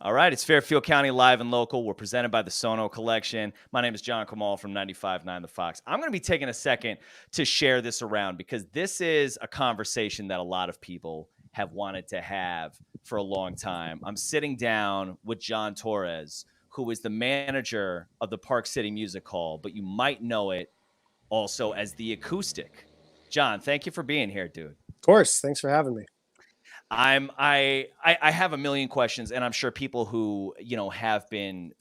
All right, it's Fairfield County Live and Local. We're presented by the Sono Collection. My name is John Kamal from 95.9 The Fox. I'm going to be taking a second to share this around because this is a conversation that a lot of people have wanted to have for a long time. I'm sitting down with John Torres, who is the manager of the Park City Music Hall, but you might know it also as the Acoustic. John, thank you for being here, dude. Of course. Thanks for having me. I have a million questions, and I'm sure people who have been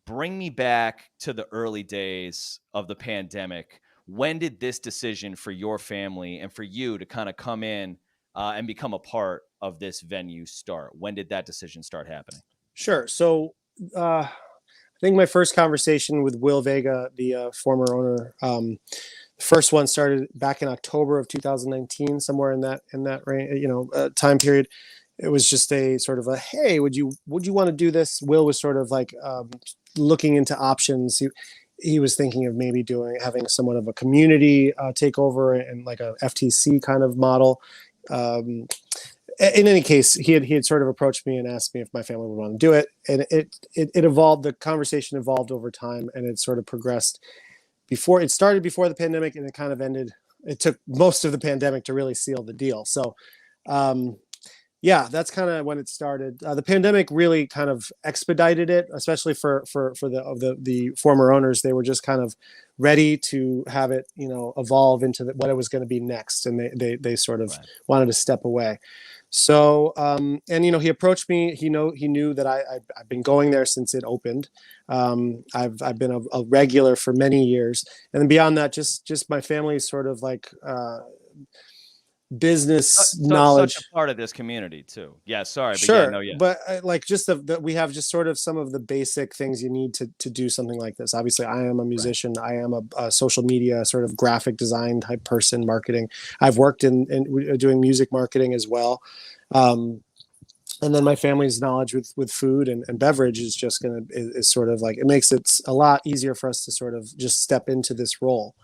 bring me back to the early days of the pandemic. When did this decision for your family and for you to kind of come in and become a part of this venue start? When did that decision start happening? Sure. So I think my first conversation with Will Vega, the former owner, the first one started back in October of 2019, somewhere in that range, time period. It was just a sort of a, hey, would you want to do this? Will was sort of like looking into options. He was thinking of maybe having somewhat of a community takeover and like a FTC kind of model. In any case, he had sort of approached me and asked me if my family would want to do it, and it evolved. The conversation evolved over time, and it sort of progressed. It started before the pandemic, and it kind of ended. It took most of the pandemic to really seal the deal. So, yeah, that's kind of when it started. The pandemic really kind of expedited it, especially for the former owners. They were just kind of ready to have it, evolve into what it was going to be next, and they sort of wanted to step away. So, and he approached me. He knew that I've been going there since it opened. I've been a regular for many years, and then beyond that, just my family's sort of like business knowledge. Such a part of this community too. Yeah, sorry, but sure, yeah, no, yeah. But like just we have just sort of some of the basic things you need to do something like this. Obviously, I am a musician. Right. I am a social media sort of graphic design type person, marketing. I've worked in doing music marketing as well. And then my family's knowledge with food and beverage is just is sort of like, it makes it a lot easier for us to sort of just step into this role.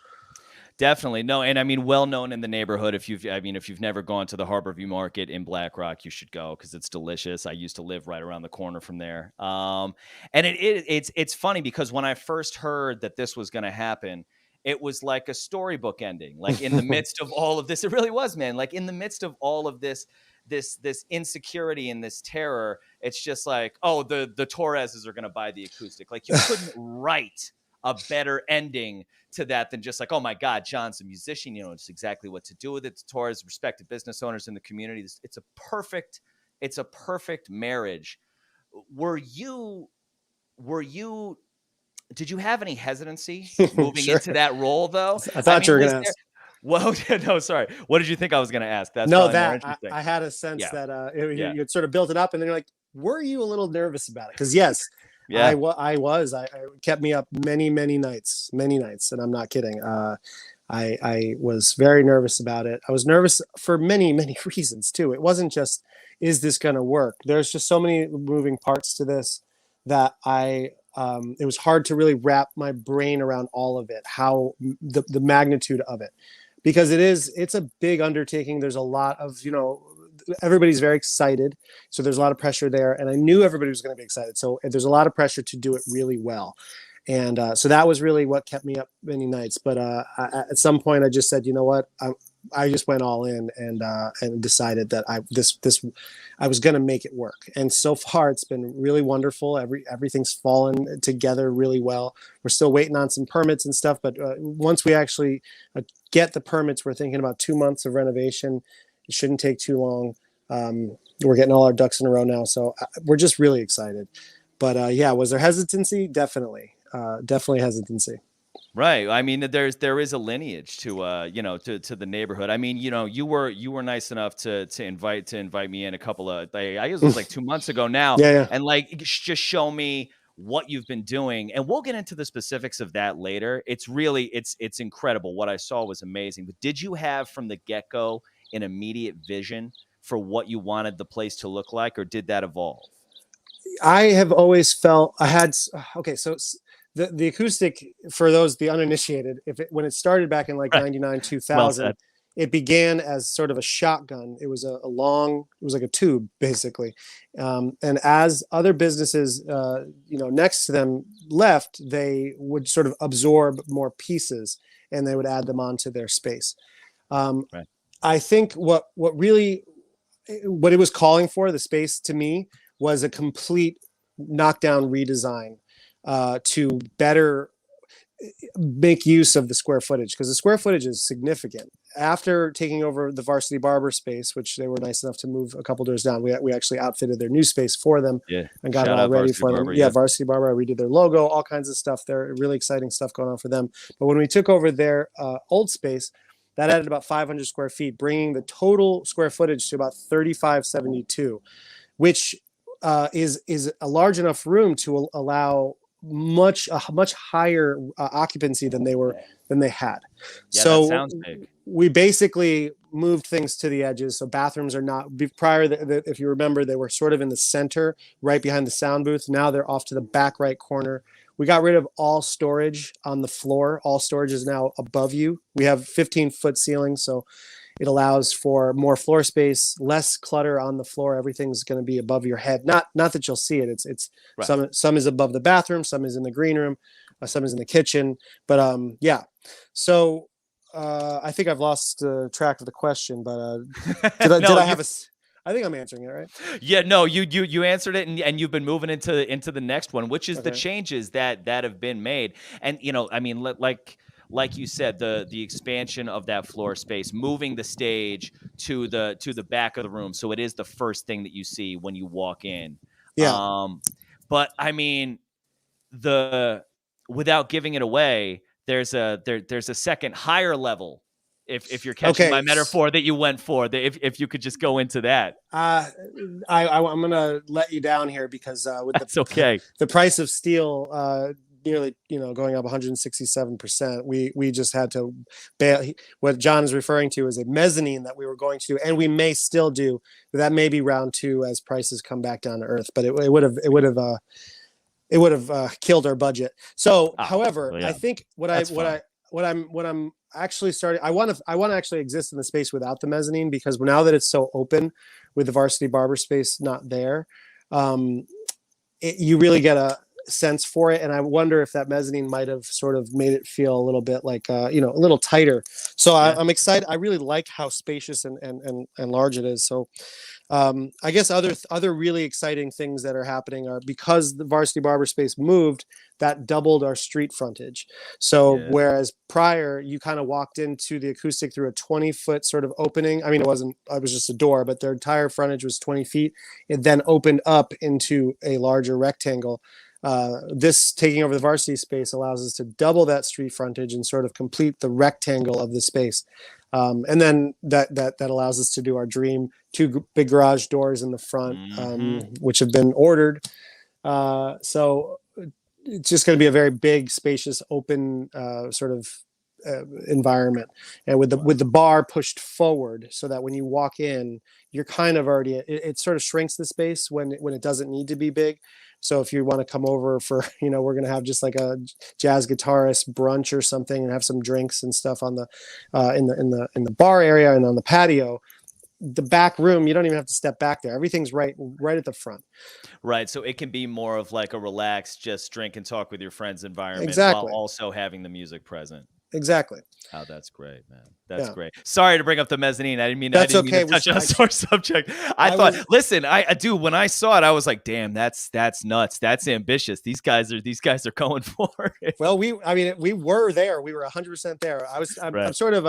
Definitely. No, and I mean, well known in the neighborhood. If you've never gone to the Harborview Market in Black Rock, you should go because it's delicious. I used to live right around the corner from there. And it's funny because when I first heard that this was going to happen, it was like a storybook ending. Like in the midst of all of this, it really was, man. Like in the midst of all of this insecurity and this terror, it's just like, oh, the Torreses are going to buy the Acoustic. Like you couldn't write a better ending to that than just like, oh my God, John's a musician, it's exactly what to do with it. Torres, respected business owners in the community. It's a perfect marriage. Did you have any hesitancy moving Sure. into that role though? I thought you were going to ask. Well, no, sorry. What did you think I was going to ask? That's no, more interesting. I had a sense that you had sort of built it up, and then you're like, were you a little nervous about it? Because yes, yeah. I was. I kept me up many nights, and I'm not kidding. I was very nervous about it. I was nervous for many reasons too. It wasn't just, is this going to work? There's just so many moving parts to this that it was hard to really wrap my brain around all of it, how the magnitude of it, because it's a big undertaking. There's a lot of, everybody's very excited. So there's a lot of pressure there. And I knew everybody was going to be excited. So there's a lot of pressure to do it really well. And so that was really what kept me up many nights. But at some point I just said, you know what, I just went all in and decided that I was going to make it work. And so far it's been really wonderful. Everything's fallen together really well. We're still waiting on some permits and stuff. But once we actually get the permits, we're thinking about 2 months of renovation. It shouldn't take too long. We're getting all our ducks in a row now. So we're just really excited. But yeah, was there hesitancy? Definitely hesitancy. Right. I mean, there is a lineage to to the neighborhood. I mean, you were nice enough to invite me in a couple of, I guess it was like 2 months ago now. Yeah. And like, just show me what you've been doing, and we'll get into the specifics of that later. It's really, it's incredible. What I saw was amazing. But did you have from the get-go an immediate vision for what you wanted the place to look like, or did that evolve? I have always felt so the acoustic, for the uninitiated, when it started back in like Right. 99, Well 2000, said. it began as sort of a shotgun. It was it was like a tube basically. And as other businesses, next to them left, they would sort of absorb more pieces and they would add them onto their space. Right. I think what it was calling for, the space, to me, was a complete knockdown redesign to better make use of the square footage, because the square footage is significant. After taking over the Varsity Barber space, which they were nice enough to move a couple doors down, we actually outfitted their new space for them and got Shout it all out ready Varsity for them. Barber, Yeah, Varsity Barber. I redid their logo, all kinds of stuff. There, really exciting stuff going on for them. But when we took over their old space, that added about 500 square feet, bringing the total square footage to about 3572, which is a large enough room to allow a much higher occupancy than they had. Yeah, so that sounds big. We basically moved things to the edges. So bathrooms are not, prior, if you remember, they were sort of in the center, right behind the sound booth. Now they're off to the back right corner. We got rid of all storage on the floor. All storage is now above you. We have 15-foot ceilings, so it allows for more floor space, less clutter on the floor. Everything's going to be above your head. Not that you'll see it. It's right. Some is above the bathroom, some is in the green room, some is in the kitchen. But yeah. So I think I've lost track of the question. But did I have a? I think I'm answering it right. Yeah, no, you answered it, and you've been moving into the next one, which is the changes that have been made. And I mean, like you said, the expansion of that floor space, moving the stage to the back of the room, so it is the first thing that you see when you walk in. Yeah. But I mean, without giving it away, there's a second higher level. If you're catching my metaphor that you went for, if you could just go into that. I'm gonna let you down here because that's okay. The price of steel nearly going up 167%. We just had to bail. What John is referring to is a mezzanine that we were going to do, and we may still do. That may be round 2 as prices come back down to earth, but it would have killed our budget. So, however, I think what I'm actually starting, I want to actually exist in the space without the mezzanine, because now that it's so open with the Varsity Barber space not there, you really get a sense for it. And I wonder if that mezzanine might have sort of made it feel a little bit like a little tighter. So I'm excited. I really like how spacious and large it is. So I guess other really exciting things that are happening are, because the Varsity Barber space moved, that doubled our street frontage. So whereas prior you kind of walked into the Acoustic through a 20-foot sort of opening. I mean, it was just a door, but their entire frontage was 20 feet. It then opened up into a larger rectangle. This taking over the Varsity space allows us to double that street frontage and sort of complete the rectangle of the space. And then that allows us to do our dream 2 big garage doors in the front, which have been ordered. So it's just going to be a very big, spacious, open sort of environment, and with the bar pushed forward, so that when you walk in, you're kind of already. It sort of shrinks the space when it doesn't need to be big. So if you want to come over for, we're going to have just like a jazz guitarist brunch or something, and have some drinks and stuff on the in the bar area and on the patio. The back room, you don't even have to step back there. Everything's right at the front. Right. So it can be more of like a relaxed, just drink and talk with your friends environment, while also having the music present. Exactly. Oh, that's great, man. That's great. Sorry to bring up the mezzanine. I didn't mean to touch on a sore subject. I thought, listen, I do. When I saw it, I was like, damn, that's nuts. That's ambitious. These guys are going for it. Well, we were there. We were 100% there. I'm sort of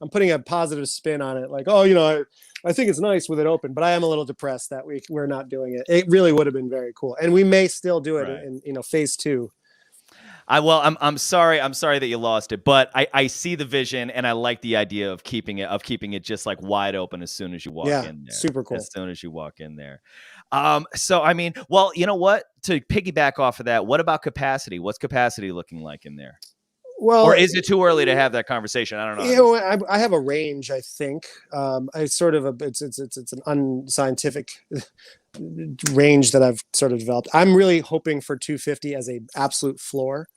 I'm putting a positive spin on it. Like, I think it's nice with it open, but I am a little depressed that we're not doing it. It really would have been very cool. And we may still do it in phase 2. I'm sorry that you lost it, but I see the vision, and I like the idea of keeping it just like wide open as soon as you walk in there. Super cool. As soon as you walk in there. So I mean, well, you know what? To piggyback off of that, what about capacity? What's capacity looking like in there? Well, or is it too early to have that conversation? I don't know. I have a range. I think it's an unscientific range that I've sort of developed. I'm really hoping for 250 as a absolute floor.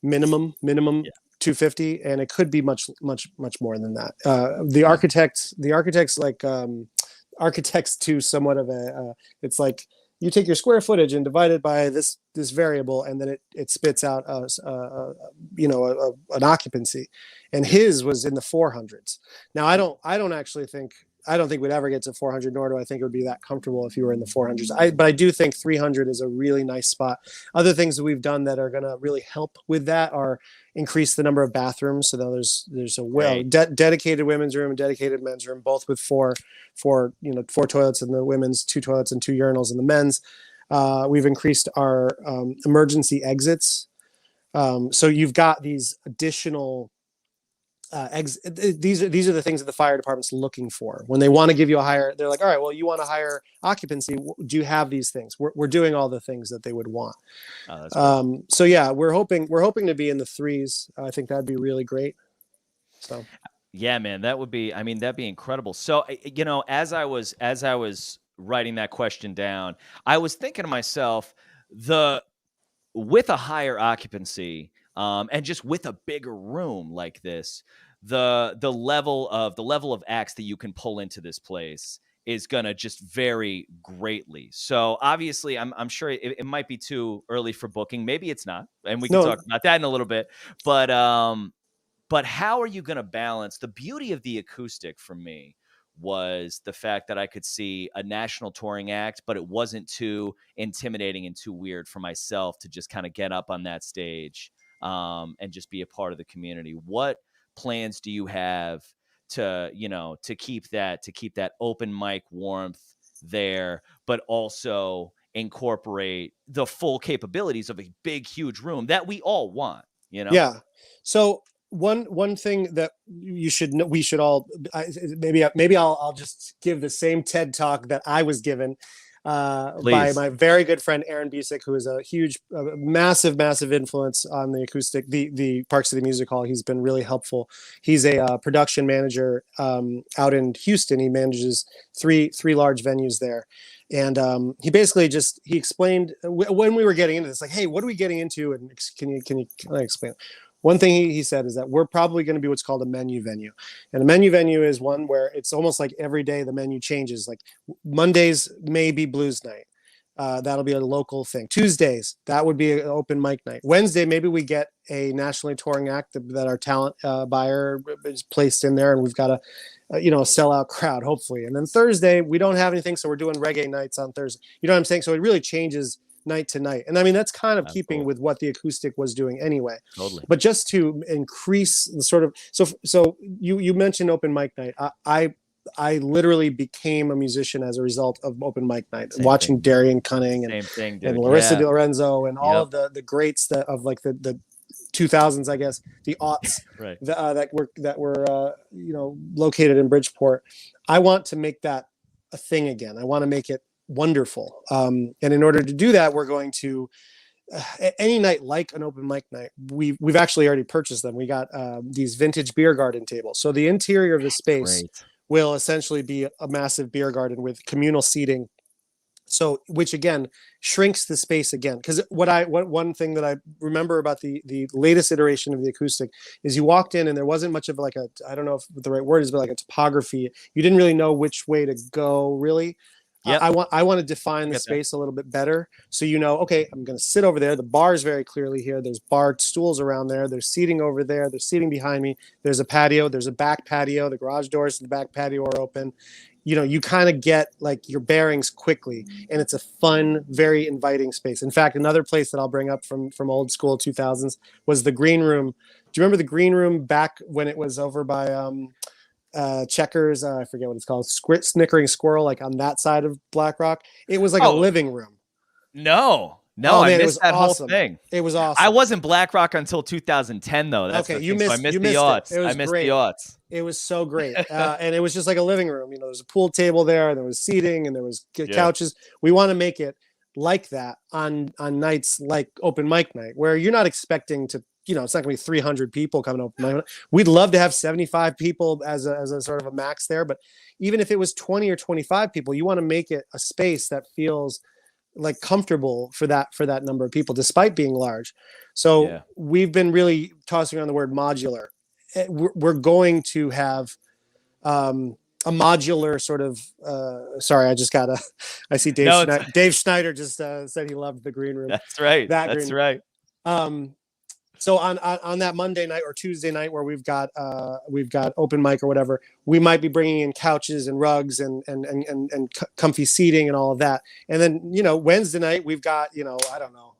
minimum Yeah. 250, and it could be much more than that. The architects like architects to somewhat of a it's like you take your square footage and divide it by this variable, and then it spits out an occupancy, and his was in the 400s. Now I don't actually think, I don't think we'd ever get to 400, nor do I think it would be that comfortable if you were in the 400s. But I do think 300 is a really nice spot. Other things that we've done that are going to really help with that are increase the number of bathrooms. So now there's a dedicated women's room and dedicated men's room, both with four toilets in the women's, 2 toilets and 2 urinals in the men's. We've increased our emergency exits. So you've got these additional these are the things that the fire department's looking for when they want to give you a higher. They're like, all right, well, you want a higher occupancy, do you have these things? We're doing all the things that they would want. So yeah, we're hoping to be in the 3s. I think that'd be really great. So yeah, man, that'd be incredible. So as I was writing that question down, I was thinking to myself, with a higher occupancy, and just with a bigger room like this, the level of acts that you can pull into this place is gonna just vary greatly. So obviously, I'm sure it might be too early for booking. Maybe it's not, and we can talk about that in a little bit. But how are you gonna balance the beauty of the Acoustic? For me, was the fact that I could see a national touring act, but it wasn't too intimidating and too weird for myself to just kind of get up on that stage and just be a part of the community. What plans do you have to keep that open mic warmth there, but also incorporate the full capabilities of a big, huge room that we all want, Yeah. So one thing that we should all, maybe I'll just give the same TED talk that I was given by my very good friend Aaron Busick, who is a huge, massive influence on the Acoustic, the Park City Music Hall. He's been really helpful. He's a production manager out in Houston. He manages three large venues there. And he basically he explained when we were getting into this, like, hey, what are we getting into? And can you explain? One thing he said is that we're probably going to be what's called a menu venue. And a menu venue is one where it's almost like every day the menu changes. Like Mondays may be blues night. That'll be a local thing. Tuesdays, that would be an open mic night. Wednesday, maybe we get a nationally touring act that our talent buyer is placed in there, and we've got a sellout crowd, hopefully. And then Thursday, we don't have anything, so we're doing reggae nights on Thursday. You know what I'm saying? So it really changes night to night. And I mean, that's kind of keeping with what the Acoustic was doing anyway. Totally. But just to increase the sort of, so you mentioned open mic night. I literally became a musician as a result of open mic night, watching Darian Cunning and Larissa DiLorenzo and all of the greats of like the 2000s, I guess, the aughts, right. that were located in Bridgeport. I want to make that a thing again. I want to make it wonderful. And in order to do that, we're going to any night like an open mic night. We've actually already purchased them. We got these vintage beer garden tables. So the interior of the space will essentially be a massive beer garden with communal seating. So, which again shrinks the space again. Because one thing that I remember about the latest iteration of the Acoustic is you walked in and there wasn't much of like I don't know if the right word is, but like a topography. You didn't really know which way to go, really. Yep. I want to define the space a little bit better. So, okay, I'm going to sit over there. The bar is very clearly here. There's bar stools around there. There's seating over there. There's seating behind me. There's a patio. There's a back patio. The garage doors to the back patio are open. You kind of get like your bearings quickly, and it's a fun, very inviting space. In fact, another place that I'll bring up from old school 2000s was the green room. Do you remember the green room back when it was over by Checkers? I forget what it's called. Snickering Squirrel, like on that side of Black Rock. It was like a living room. No, I missed that whole thing. It was awesome. I wasn't Black Rock until 2010, though. That's okay. I missed the aughts. I missed the aughts. It was so great, and it was just like a living room. There's a pool table there, and there was seating, and there was couches. We want to make it like that on nights like open mic night, where you're not expecting to. It's not going to be 300 people coming open mic. We'd love to have 75 people as a sort of a max there, but even if it was 20 or 25 people, you want to make it a space that feels like comfortable for that number of people, despite being large. So we've been really tossing around the word modular. We're going to have a modular sort of. Sorry, I see Dave Schneider just said he loved the green room. That's right. That's right. So on that Monday night or Tuesday night where we've got open mic or whatever, we might be bringing in couches and rugs and comfy seating and all of that. And then, Wednesday night we've got, I don't know.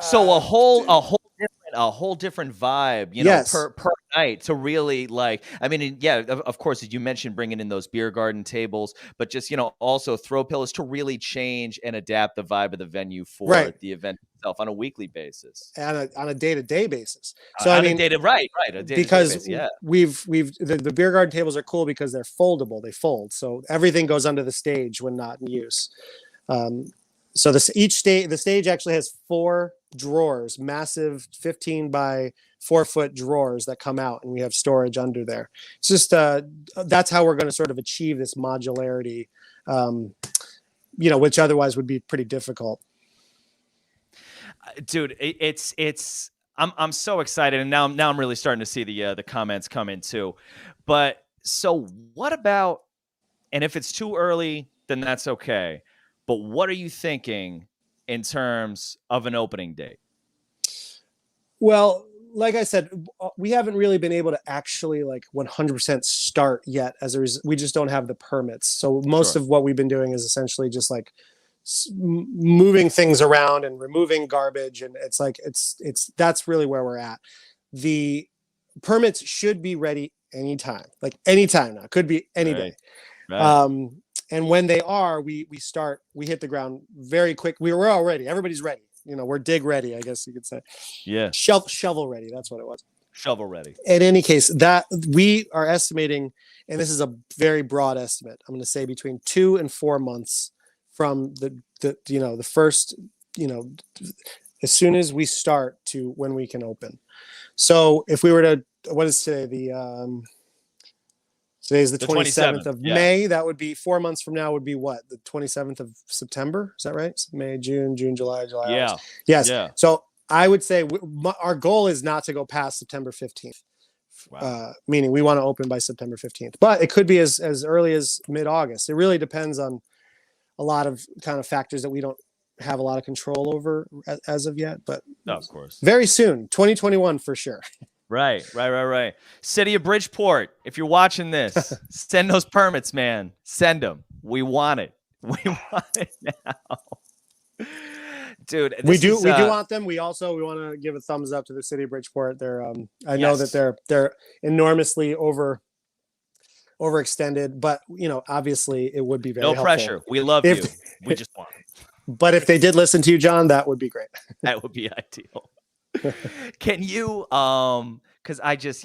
So a whole different vibe, per night to really of course, as you mentioned, bringing in those beer garden tables, but just, also throw pillows to really change and adapt the vibe of the venue for the event itself on a weekly basis. On a day-to-day basis. So a day-to-day because basis, the beer garden tables are cool because they're foldable. They fold. So everything goes under the stage when not in use. So the stage actually has 4 drawers, massive 15 by 4 foot drawers that come out, and we have storage under there. It's just that's how we're going to sort of achieve this modularity, which otherwise would be pretty difficult. Dude, I'm so excited, and now I'm really starting to see the comments come in too. But so what about, and if it's too early, then that's okay. But what are you thinking in terms of an opening date? Well, like I said, we haven't really been able to actually 100% start yet. We just don't have the permits. So most of what we've been doing is essentially just moving things around and removing garbage. And that's really where we're at. The permits should be ready anytime now. Could be any day. Right. And when they are, we hit the ground very quick. Everybody's ready. We're dig ready, I guess you could say. Yeah. Shovel ready. That's what it was. Shovel ready. In any case, that we are estimating, and this is a very broad estimate, I'm going to say between 2 and 4 months from the first, as soon as we start to when we can open. So if we were to, what is today? Today's the 27th of May. That would be 4 months from now. Would be what? The 27th of September. Is that right? May, June, July. Yeah. August. Yes. Yeah. So I would say our goal is not to go past September 15th. Wow. Meaning we want to open by September 15th. But it could be as early as mid-August. It really depends on a lot of kind of factors that we don't have a lot of control over as of yet. But of course, very soon, 2021 for sure. Right. City of Bridgeport, if you're watching this, send those permits, man. Send them. We want it. We want it now. Dude, we do want them. We want to give a thumbs up to the City of Bridgeport. They're I know that they're enormously overextended, but obviously it would be very helpful. Pressure. We love you. We just want it. But if they did listen to you, John, that would be great. That would be ideal. Can you because I just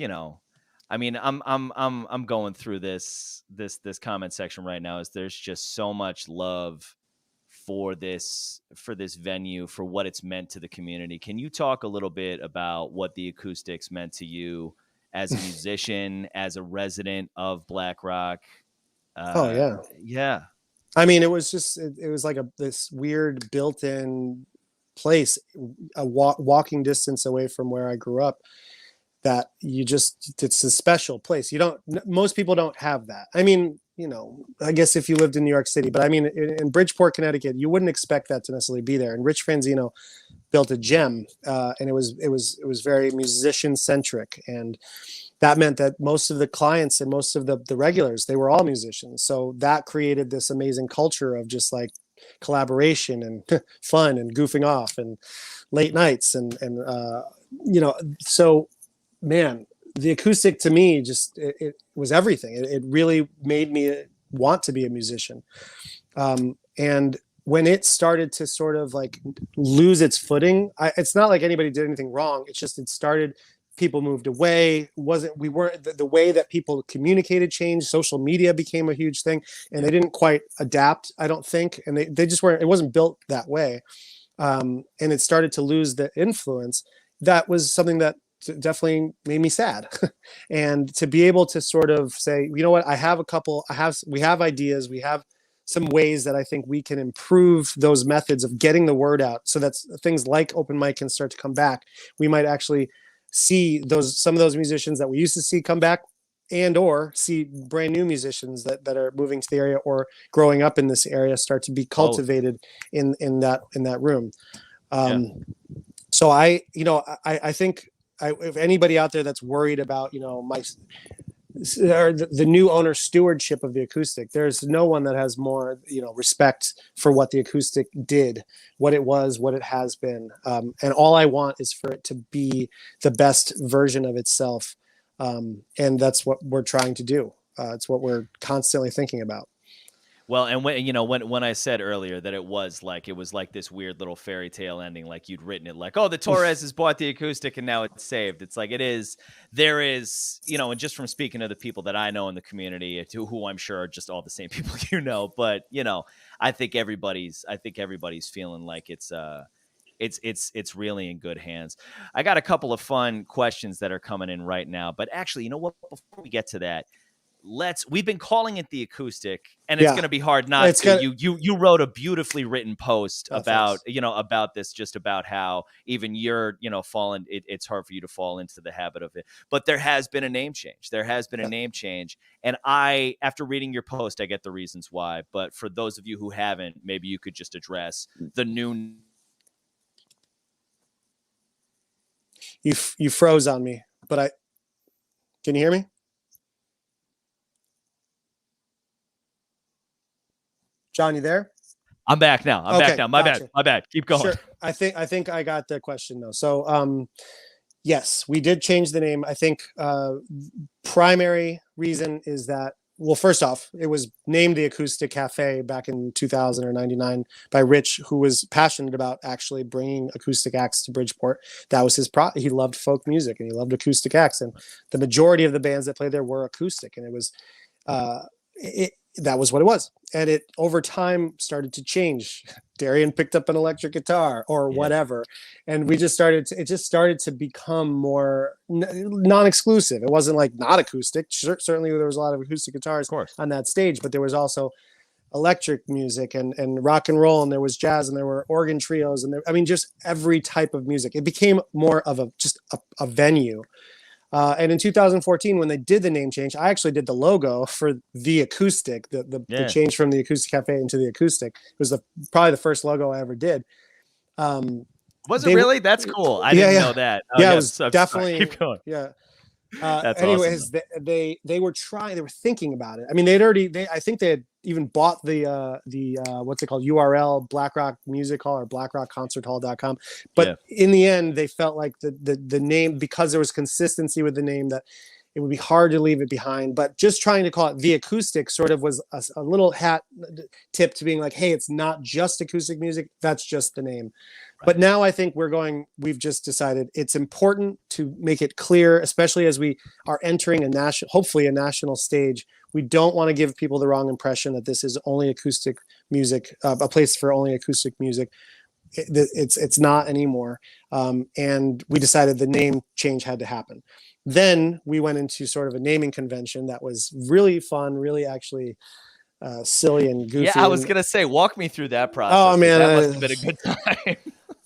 I'm going through this comment section right now, as there's just so much love for this venue, for what it's meant to the community. Can you talk a little bit about what the Acoustics meant to you as a musician, as a resident of Black Rock? Yeah. I mean, it was like this weird built-in place, a walking distance away from where I grew up, that it's a special place. Most people don't have that. I mean, I guess if you lived in New York City, but I mean, in Bridgeport, Connecticut, you wouldn't expect that to necessarily be there. And Rich Franzino built a gem, and it was very musician centric. And that meant that most of the clients and most of the regulars, they were all musicians. So that created this amazing culture of just collaboration and fun and goofing off and late nights and so man, the Acoustic to me just it was everything. It really made me want to be a musician, and when it started to sort of lose its footing, it's not like anybody did anything wrong. It's just it started, people moved away. We weren't the way that people communicated changed. Social media became a huge thing, and they didn't quite adapt, I don't think. And they just weren't, it wasn't built that way. And it started to lose the influence. That was something that definitely made me sad. And to be able to sort of say, you know what, we have ideas, we have some ways that I think we can improve those methods of getting the word out, so that things like open mic can start to come back. We might actually see some of those musicians that we used to see come back, and or see brand new musicians that are moving to the area or growing up in this area start to be cultivated in that room. So I think if anybody out there that's worried about, or the new owner stewardship of the Acoustic, there's no one that has more, respect for what the Acoustic did, what it was, what it has been. And all I want is for it to be the best version of itself. And that's what we're trying to do. It's what we're constantly thinking about. Well, and when I said earlier that it was like this weird little fairy tale ending, like you'd written it, like, oh, the Torres has bought the Acoustic and now it's saved. It's like there is, and just from speaking to the people that I know in the community, who I'm sure are just all the same people but I think everybody's feeling like it's really in good hands. I got a couple of fun questions that are coming in right now, but actually, you know what? Before we get to that, we've been calling it the Acoustic, and it's going to be hard not to. You wrote a beautifully written post about this, just about how even you're fallen. It's hard for you to fall into the habit of it. But there has been a name change. And after reading your post, I get the reasons why. But for those of you who haven't, maybe you could just address the new. You froze on me, but can you hear me? John, you there? I'm back now. My bad. Keep going. Sure. I think I got the question though. So, yes, we did change the name. I think primary reason is that, well, first off, it was named the Acoustic Cafe back in 2000 or 99 by Rich, who was passionate about actually bringing acoustic acts to Bridgeport. That was his he loved folk music and he loved acoustic acts, and the majority of the bands that played there were acoustic, and it was that was what it was. And it over time started to change. Darian picked up an electric guitar or whatever. And it just started to become more non-exclusive. It wasn't like not acoustic. Certainly there was a lot of acoustic guitars on that stage, but there was also electric music and rock and roll, and there was jazz, and there were organ trios, and just every type of music. It became more of a venue. And in 2014, when they did the name change, I actually did the logo for the Acoustic, the change from the Acoustic Cafe into the Acoustic. It was probably the first logo I ever did. Was it really? That's cool. I didn't know that. It was definitely. Keep going. Yeah. Anyways, awesome. They were thinking about it. I mean, I think they had even bought the what's it called, URL, BlackRock Music Hall or BlackRockConcertHall.com. But in the end, they felt like the name, because there was consistency with the name, that it would be hard to leave it behind. But just trying to call it the Acoustic sort of was a little hat tip to being like, hey, it's not just acoustic music. That's just the name. Right. But now I think we've just decided it's important to make it clear, especially as we are entering hopefully a national stage. We don't want to give people the wrong impression that this is only acoustic music, a place for only acoustic music. It's not anymore. And we decided the name change had to happen. Then we went into sort of a naming convention that was really fun, really actually silly and goofy. Yeah, I was going to say, walk me through that process. Oh, man. That must have been a good time.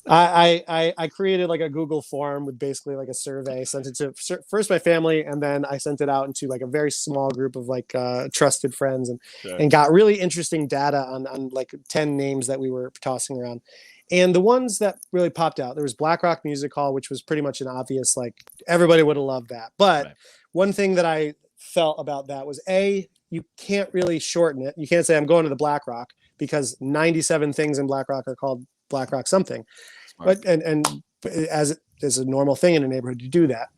I created like a Google form with basically like a survey, sent it to first my family, and then I sent it out into like a very small group of like trusted friends, and got really interesting data on like 10 names that we were tossing around. And the ones that really popped out, there was BlackRock Music Hall, which was pretty much an obvious, like everybody would have loved that. But one thing that I felt about that was, you can't really shorten it. You can't say I'm going to the BlackRock, because 97 things in BlackRock are called BlackRock something. But and as is a normal thing in a neighborhood to do that.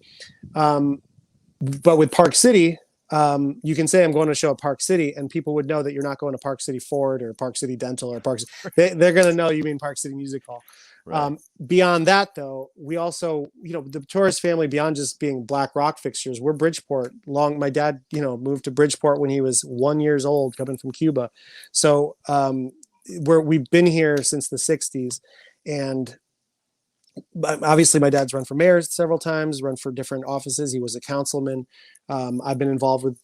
But with Park City, you can say I'm going to show at Park City, and people would know that you're not going to Park City Ford or Park City Dental or they're going to know you mean Park City Music Hall. Right. Beyond that, though, we also, the Torres family, beyond just being Black Rock fixtures, we're Bridgeport. My dad, moved to Bridgeport when he was 1 year old, coming from Cuba. So we've been here since the 60s, and obviously my dad's run for mayor several times, run for different offices. He was a councilman. I've been involved with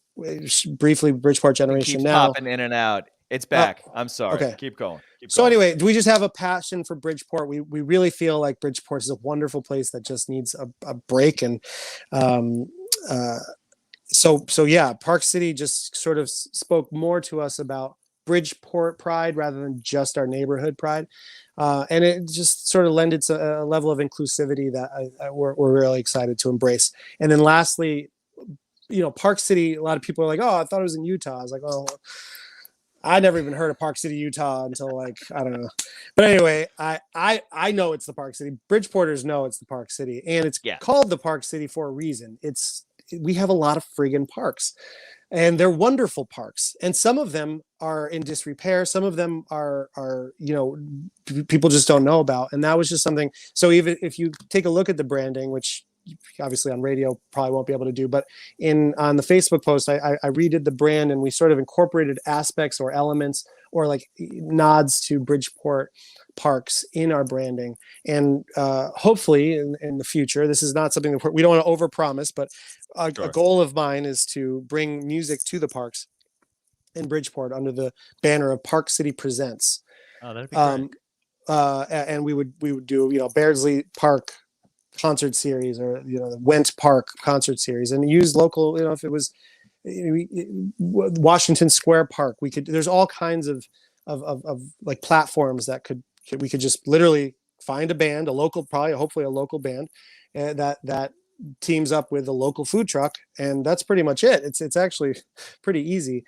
briefly Bridgeport Generation now. Popping in and out. It's back. I'm sorry. Okay. Keep going. So anyway, do we just have a passion for Bridgeport? We really feel like Bridgeport is a wonderful place that just needs a break. And so yeah, Park City just sort of spoke more to us about Bridgeport pride rather than just our neighborhood pride. And it just sort of lended a level of inclusivity that we're really excited to embrace. And then lastly, Park City, a lot of people are like, oh, I thought it was in Utah. I was like, oh, I never even heard of Park City, Utah until like, I don't know. But anyway, I know it's the Park City. Bridgeporters know it's the Park City, and it's called the Park City for a reason. We have a lot of friggin' parks, and they're wonderful parks. And some of them are in disrepair. Some of them are people just don't know about. And that was just something. So even if you take a look at the branding, which obviously on radio probably won't be able to do, but on the Facebook post, I redid the brand, and we sort of incorporated aspects or elements or like nods to Bridgeport parks in our branding. And hopefully in the future, this is not something that we don't want to overpromise, but a goal of mine is to bring music to the parks in Bridgeport under the banner of Park City Presents. Oh, that'd be great. And we would do, Beardsley Park concert series, or the Went Park concert series, and use local, if it was Washington Square Park, there's all kinds of like platforms that we could just literally find a band, hopefully a local band, that teams up with a local food truck, and that's pretty much it. It's actually pretty easy.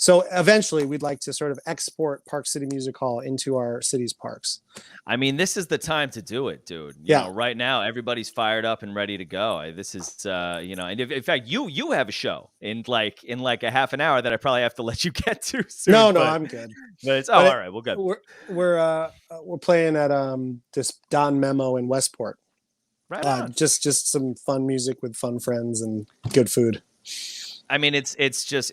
So eventually we'd like to sort of export Park City Music Hall into our city's parks. I mean, this is the time to do it, dude. You know, right now, everybody's fired up and ready to go. This is, and in fact, you have a show in like a half an hour that I probably have to let you get to soon. No, I'm good. But all right, we'll go. We're playing at this Don Memo in Westport. Right on. Just some fun music with fun friends and good food. I mean, it's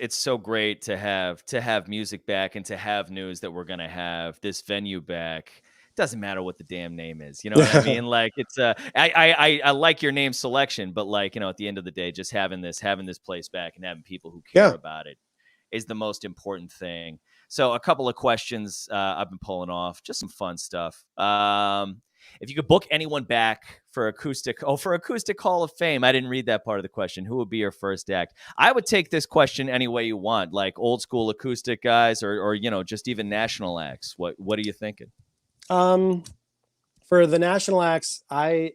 so great to have music back, and to have news that we're gonna have this venue back. Doesn't matter what the damn name is, you know what I mean? Like, it's I like your name selection, but like, at the end of the day, just having this place back and having people who care about it is the most important thing. So a couple of questions I've been pulling off, just some fun stuff. If you could book anyone back for Acoustic Hall of Fame, I didn't read that part of the question. Who would be your first act? I would take this question any way you want, like old school acoustic guys, or just even national acts. What are you thinking? For the national acts, I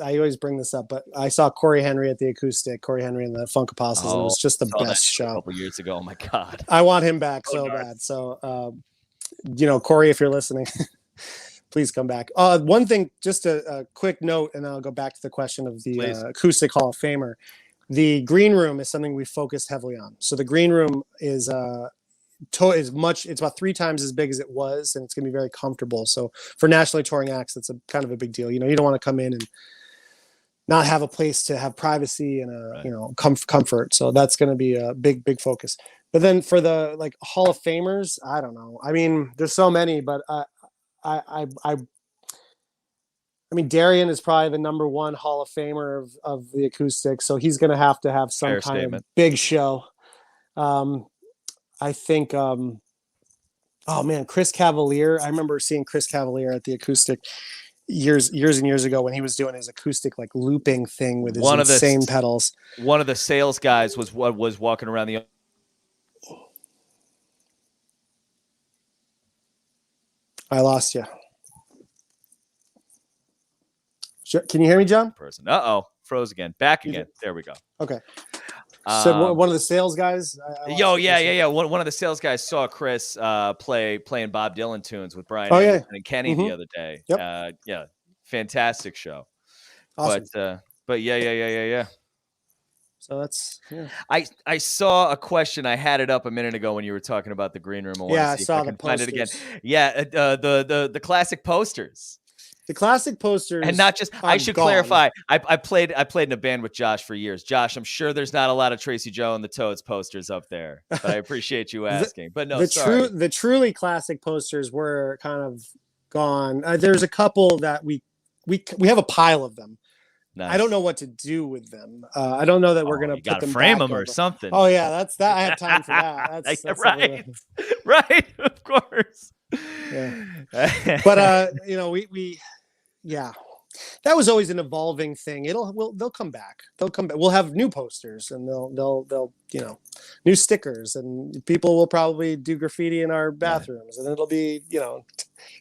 always bring this up, but I saw Corey Henry at the Acoustic, Corey Henry and the Funk Apostles, and it was just the best show. A couple years ago. Oh my God. I want him back so bad. So, Corey, if you're listening, please come back. One thing, just a quick note, and I'll go back to the question of the Acoustic Hall of Famer. The green room is something we focused heavily on. So the green room is it's about 3 times as big as it was, and it's going to be very comfortable. So for nationally touring acts, that's kind of a big deal. You don't want to come in and not have a place to have privacy and comfort. So that's going to be a big focus. But then for the like Hall of Famers, I don't know. I mean, there's so many, but I mean, Darian is probably the number 1 Hall of Famer of the Acoustic, so he's going to have some kind of big show. I think, Chris Cavaliere. I remember seeing Chris Cavaliere at the Acoustic years and years ago when he was doing his acoustic like looping thing with his insane pedals. One of the sales guys was walking around the. I lost you. Can you hear me, John? Person. Froze again. Back again. There we go. Okay. So one of the sales guys. Yeah. One of the sales guys saw Chris playing Bob Dylan tunes with Brian and Kenny the other day. Yep. Fantastic show. Awesome. But yeah. So that's I saw a question. I had it up a minute ago when you were talking about the green room. I saw the posters. Find it again. Yeah, the classic posters. The classic posters, and not just. I should clarify. I played in a band with Josh for years. Josh, I'm sure there's not a lot of Tracy Joe and the Toads posters up there, but I appreciate you asking. But no, the truly classic posters were kind of gone. There's a couple that we have a pile of them I don't know what to do with them. I don't know that we're gonna put them frame back them or something. Oh yeah, that's that. I have time for that. That's right, right. Of course. Yeah, but you know, we yeah. That was always an evolving thing. They'll come back. They'll come back. We'll have new posters and they'll you know, new stickers, and people will probably do graffiti in our bathrooms, and it'll be, you know,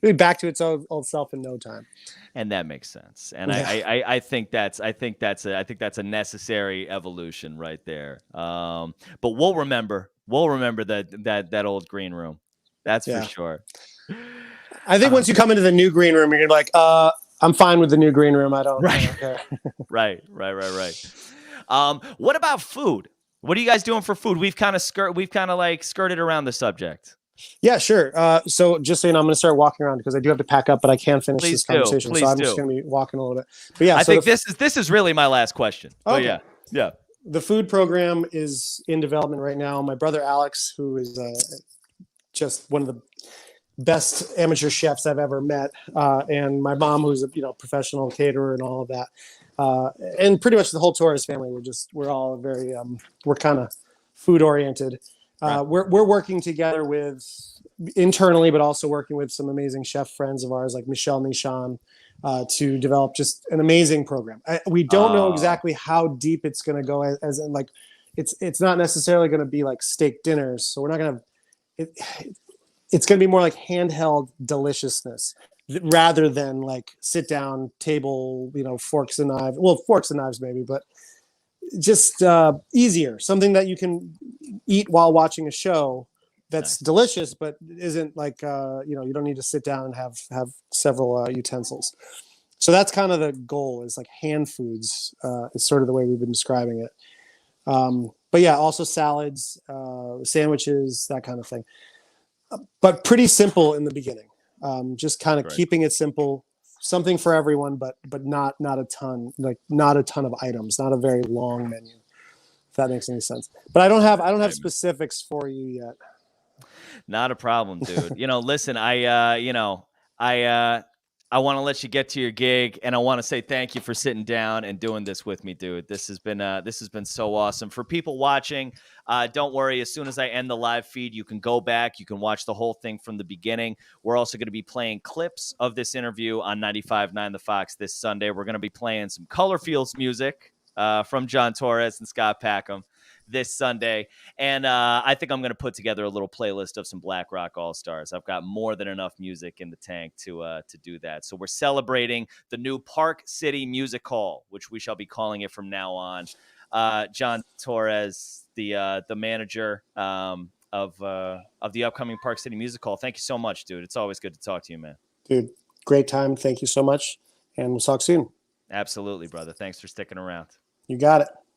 it'll be back to its old self in no time. And that makes sense. And I think that's a necessary evolution right there. But we'll remember that old green room. That's for sure. I think once you come into the new green room, you're like, I'm fine with the new green room. I don't care. Right. What about food? What are you guys doing for food? We've kind of skirted around the subject. Yeah, sure. So just so you know, I'm going to start walking around because I do have to pack up, but I can't finish this conversation. So I'm just going to be walking a little bit. But yeah, I think this is really my last question. Okay. But yeah. The food program is in development right now. My brother Alex, who is just one of the best amateur chefs I've ever met, and my mom, who's a professional caterer and all of that, and pretty much the whole Torres family. We're all very we're kind of food oriented. We're working together with internally, but also working with some amazing chef friends of ours like Michelle Nishan to develop just an amazing program. We don't know exactly how deep it's going to go, as in like it's not necessarily going to be like steak dinners. So we're not going to. It's going to be more like handheld deliciousness rather than like sit down table, forks and knives. Well, forks and knives maybe, but just easier. Something that you can eat while watching a show that's delicious, but isn't like, you don't need to sit down and have several utensils. So that's kind of the goal, is like hand foods is sort of the way we've been describing it. But yeah, also salads, sandwiches, that kind of thing. But pretty simple in the beginning. Just kind of keeping it simple, something for everyone, but not a ton, not a ton of items, not a very long menu, if that makes any sense. But I don't have specifics for you yet. Not a problem, dude. Listen, I want to let you get to your gig, and I want to say thank you for sitting down and doing this with me, dude. This has been so awesome. For people watching, don't worry. As soon as I end the live feed, you can go back. You can watch the whole thing from the beginning. We're also going to be playing clips of this interview on 95.9 The Fox this Sunday. We're going to be playing some Color Fields music from John Torres and Scott Packham this Sunday. And I think I'm going to put together a little playlist of some Black Rock All-Stars. I've got more than enough music in the tank to do that. So we're celebrating the new Park City Music Hall, which we shall be calling it from now on. John Torres, the manager of the upcoming Park City Music Hall. Thank you so much, dude. It's always good to talk to you, man. Dude, great time. Thank you so much. And we'll talk soon. Absolutely, brother. Thanks for sticking around. You got it.